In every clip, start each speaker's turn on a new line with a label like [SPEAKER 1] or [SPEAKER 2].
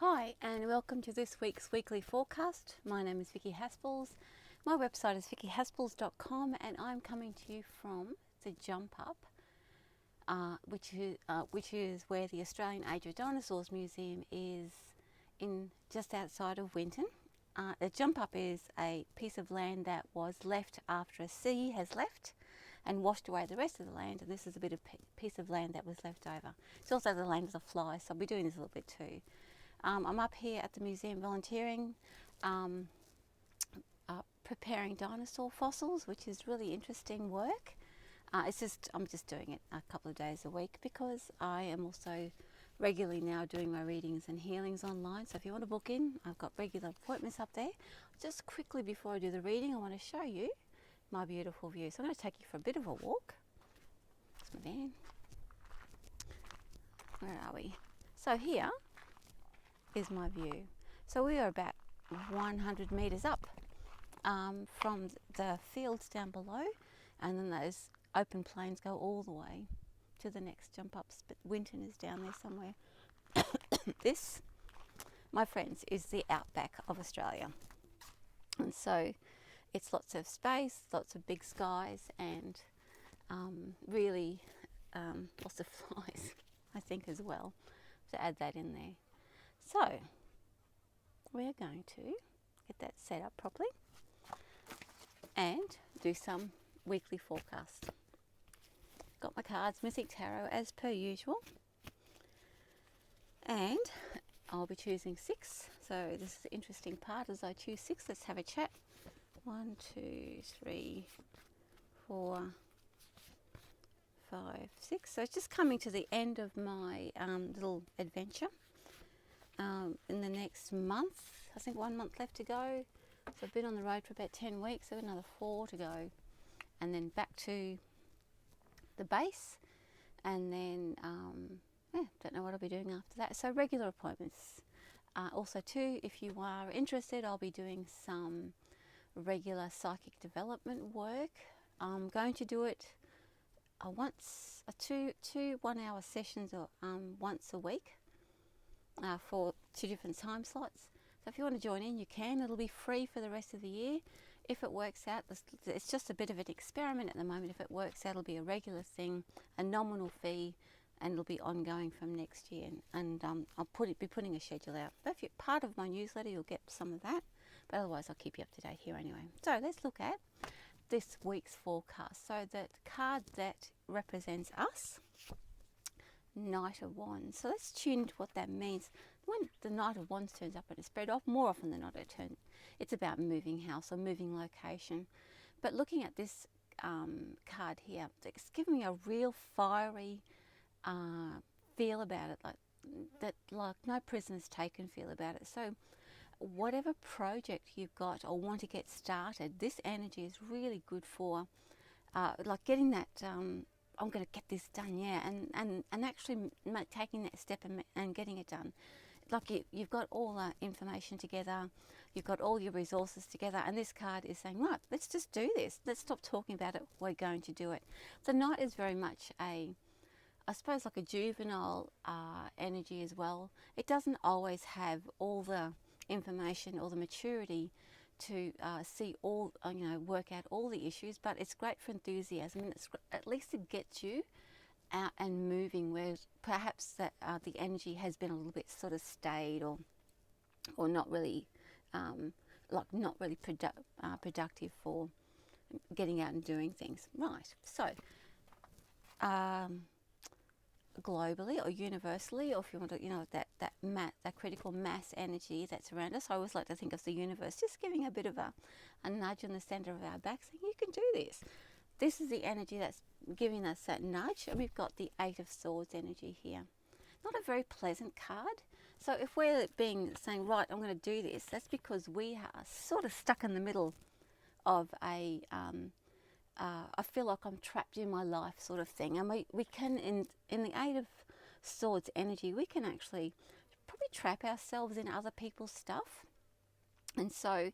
[SPEAKER 1] Hi and welcome to this week's weekly forecast. My name is Vicki Haspels. My website is vickyhaspels.com and I'm coming to you from the Jump Up, which is where the Australian Age of Dinosaurs Museum is, in just outside of Winton. The Jump Up is a piece of land that was left after a sea has left and washed away the rest of the land, and this is a bit of piece of land that was left over. It's also the land of the fly, so I'll be doing this a little bit too. I'm up here at the museum volunteering, preparing dinosaur fossils, which is really interesting work. I'm just doing it a couple of days a week because I am also regularly now doing my readings and healings online. So if you want to book in, I've got regular appointments up there. Just quickly before I do the reading, I want to show you my beautiful view. So I'm going to take you for a bit of a walk. That's my van. Where are we? So here is my view. So we are about 100 metres up from the fields down below, and then those open plains go all the way to the next jump ups, but Winton is down there somewhere. This, my friends, is the outback of Australia, and so it's lots of space, lots of big skies, and really lots of flies, I think, as well, to add that in there. So we're going to get that set up properly and do some weekly forecast. Got my cards, Mythic Tarot as per usual, and I'll be choosing 6. So this is the interesting part as I choose 6. Let's have a chat. 1, 2, 3, 4, 5, 6. So it's just coming to the end of my little adventure. In the next month, I think 1 month left to go. So I've been on the road for about 10 weeks, so another 4 to go, and then back to the base, and then don't know what I'll be doing after that. So regular appointments. Also too, if you are interested, I'll be doing some regular psychic development work. I'm going to do it two 1 hour sessions once a week. For 2 different time slots. So if you want to join in, you can. It'll be free for the rest of the year. If it works out, it's just a bit of an experiment at the moment. If it works out, it'll be a regular thing, a nominal fee, and it'll be ongoing from next year. And I'll be putting a schedule out. But if you're part of my newsletter, you'll get some of that. But otherwise, I'll keep you up to date here anyway. So let's look at this week's forecast. So the card that represents us, Knight of Wands. So let's tune into what that means. When the Knight of Wands turns up at a spread off, more often than not it's about moving house or moving location. But looking at this card here, it's giving me a real fiery feel about it, like no prisoners taken feel about it. So whatever project you've got or want to get started, this energy is really good for like getting that I'm going to get this done, yeah, and actually taking that step and getting it done. Like you've got all the information together, you've got all your resources together, and this card is saying, right, let's just do this. Let's stop talking about it. We're going to do it. The Knight is very much I suppose, like a juvenile energy as well. It doesn't always have all the information or the maturity to see all, work out all the issues, but it's great for enthusiasm, and at least it gets you out and moving, where perhaps that the energy has been a little bit sort of stayed or not really productive for getting out and doing things. Right. So globally or universally, or if you want to, that critical mass energy that's around us. I always like to think of the universe just giving a bit of a nudge in the center of our back, saying, you can do this. This is the energy that's giving us that nudge, and we've got the 8 of Swords energy here. Not a very pleasant card. So if we're saying, right, I'm going to do this, that's because we are sort of stuck in the middle of a I feel like I'm trapped in my life sort of thing. And we can, in the 8 of Swords energy, we can actually probably trap ourselves in other people's stuff. And so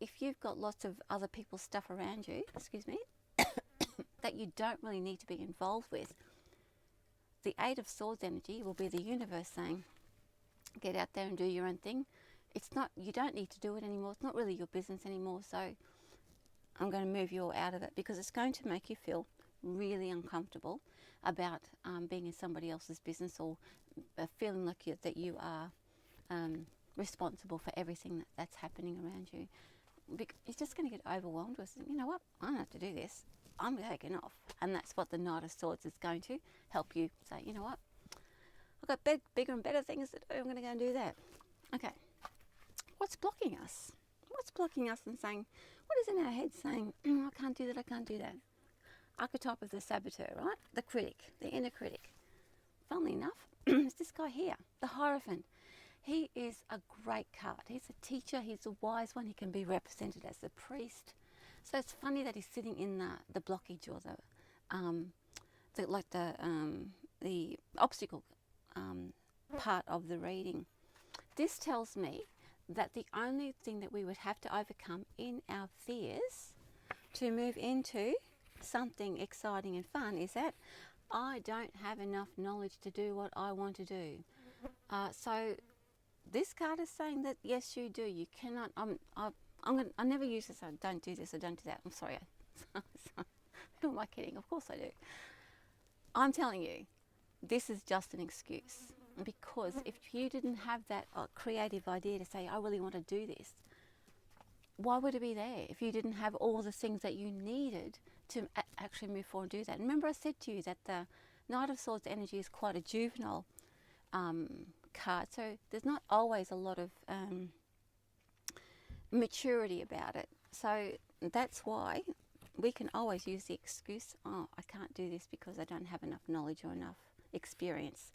[SPEAKER 1] if you've got lots of other people's stuff around you, that you don't really need to be involved with, the 8 of Swords energy will be the universe saying, get out there and do your own thing. It's not, you don't need to do it anymore. It's not really your business anymore. So I'm going to move you all out of it because it's going to make you feel really uncomfortable about being in somebody else's business, or feeling like that you are responsible for everything that's happening around you. You're just going to get overwhelmed with, you know what, I don't have to do this. I'm taking off. And that's what the Knight of Swords is going to help you say, you know what, I've got bigger and better things to do. I'm going to go and do that. Okay. What's blocking us? What's blocking us and saying, what is in our head saying, I can't do that, I can't do that? Archetype of the saboteur, right? The critic, the inner critic. Funnily enough, it's this guy here, the Hierophant. He is a great card. He's a teacher, he's a wise one. He can be represented as the priest. So it's funny that he's sitting in the blockage, or the obstacle part of the reading. This tells me that the only thing that we would have to overcome in our fears to move into something exciting and fun is that I don't have enough knowledge to do what I want to do. So this card is saying that yes, you do. You cannot. I never use this. I don't do this. I don't do that. I'm sorry. Who am I kidding? Of course I do. I'm telling you, this is just an excuse, because if you didn't have that creative idea to say, I really want to do this, why would it be there if you didn't have all the things that you needed to actually move forward and do that? And remember I said to you that the Knight of Swords energy is quite a juvenile card, so there's not always a lot of maturity about it. So that's why we can always use the excuse, oh, I can't do this because I don't have enough knowledge or enough experience.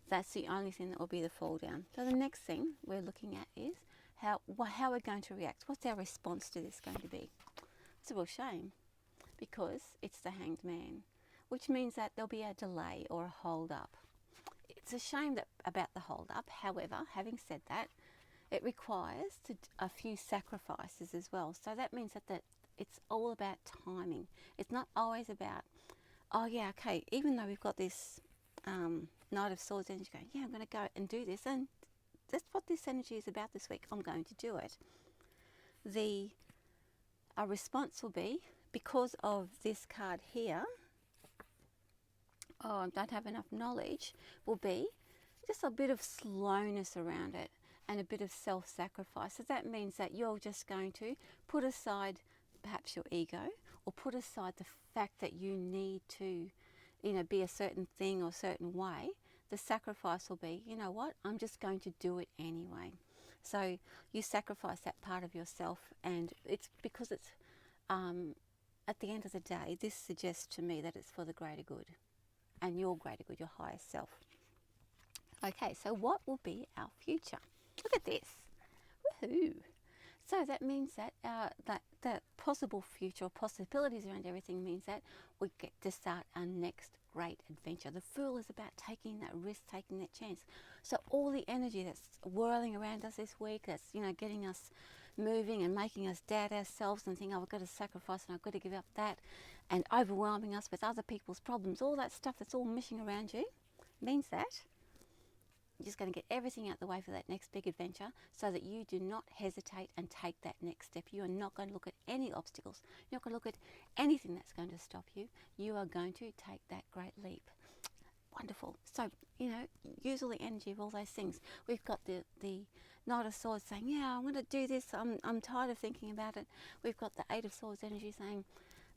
[SPEAKER 1] That's the only thing that will be the fall down. So the next thing we're looking at is how we're going to react. What's our response to this going to be? It's a real shame, because it's the Hanged Man, which means that there'll be a delay or a hold up. It's a shame about the hold up. However, having said that, it requires a few sacrifices as well. So that means that it's all about timing. It's not always about, oh yeah, okay, even though we've got this Knight of Swords energy going, yeah, I'm going to go and do this, and that's what this energy is about this week. I'm going to do it. Our response will be, because of this card here, oh, I don't have enough knowledge, will be just a bit of slowness around it and a bit of self-sacrifice. So that means that you're just going to put aside perhaps your ego, or put aside the fact that you need to, be a certain thing or certain way. The sacrifice will be, you know what, I'm just going to do it anyway. So you sacrifice that part of yourself, and it's because it's, at the end of the day, this suggests to me that it's for the greater good, and your greater good, your higher self. Okay, so what will be our future? Look at this. Woohoo! So that means that that the possible future, or possibilities around everything, means that we get to start our next great adventure. The Fool is about taking that risk, taking that chance. So all the energy that's whirling around us this week, that's getting us moving and making us doubt ourselves and think, oh, I've got to sacrifice and I've got to give up that, and overwhelming us with other people's problems, all that stuff that's all mishing around you, means that you're just going to get everything out the way for that next big adventure, so that you do not hesitate and take that next step. You are not going to look at any obstacles. You're not going to look at anything that's going to stop you. You are going to take that great leap. Wonderful. So, use all the energy of all those things. We've got the Knight of Swords saying, yeah, I'm going to do this. I'm tired of thinking about it. We've got the Eight of Swords energy saying,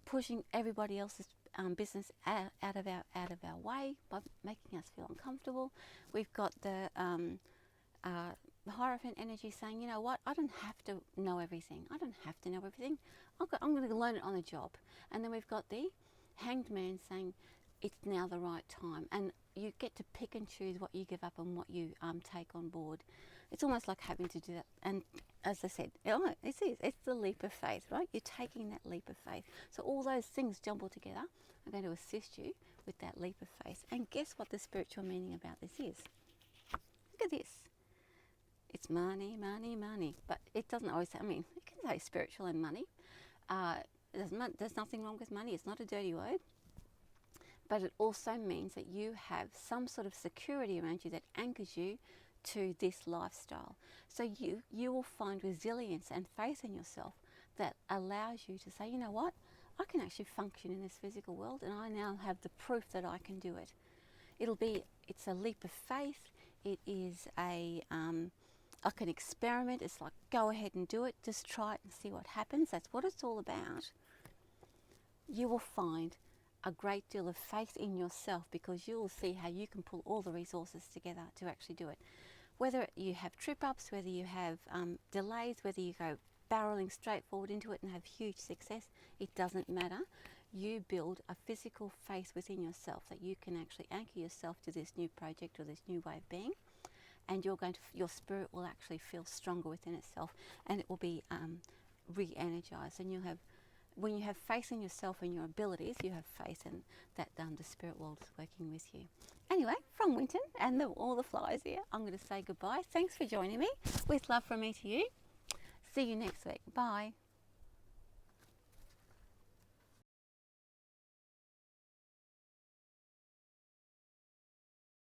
[SPEAKER 1] pushing everybody else's business out of our way by making us feel uncomfortable. We've got the Hierophant energy saying, you know what, I don't have to know everything. I don't have to know everything. I'm going to learn it on the job. And then we've got the Hanged Man saying, it's now the right time. And you get to pick and choose what you give up and what you take on board. It's almost like having to do that. And as I said, it's the leap of faith, right? You're taking that leap of faith. So all those things jumbled together are going to assist you with that leap of faith. And guess what the spiritual meaning about this is? Look at this. It's money, money, money. But it doesn't always, you can say spiritual and money. There's nothing wrong with money. It's not a dirty word. But it also means that you have some sort of security around you that anchors you to this lifestyle. So you will find resilience and faith in yourself that allows you to say, you know what, I can actually function in this physical world, and I now have the proof that I can do it. It's a leap of faith. It is like an experiment. It's like, go ahead and do it. Just try it and see what happens. That's what it's all about. You will find a great deal of faith in yourself, because you will see how you can pull all the resources together to actually do it. Whether you have trip-ups, whether you have delays, whether you go barreling straight forward into it and have huge success, it doesn't matter. You build a physical faith within yourself that you can actually anchor yourself to this new project or this new way of being, and your spirit will actually feel stronger within itself, and it will be re-energized. And when you have faith in yourself and your abilities, you have faith in that the spirit world is working with you. Anyway, from Winton and all the flies here, I'm going to say goodbye. Thanks for joining me. With love from me to you. See you next week. Bye.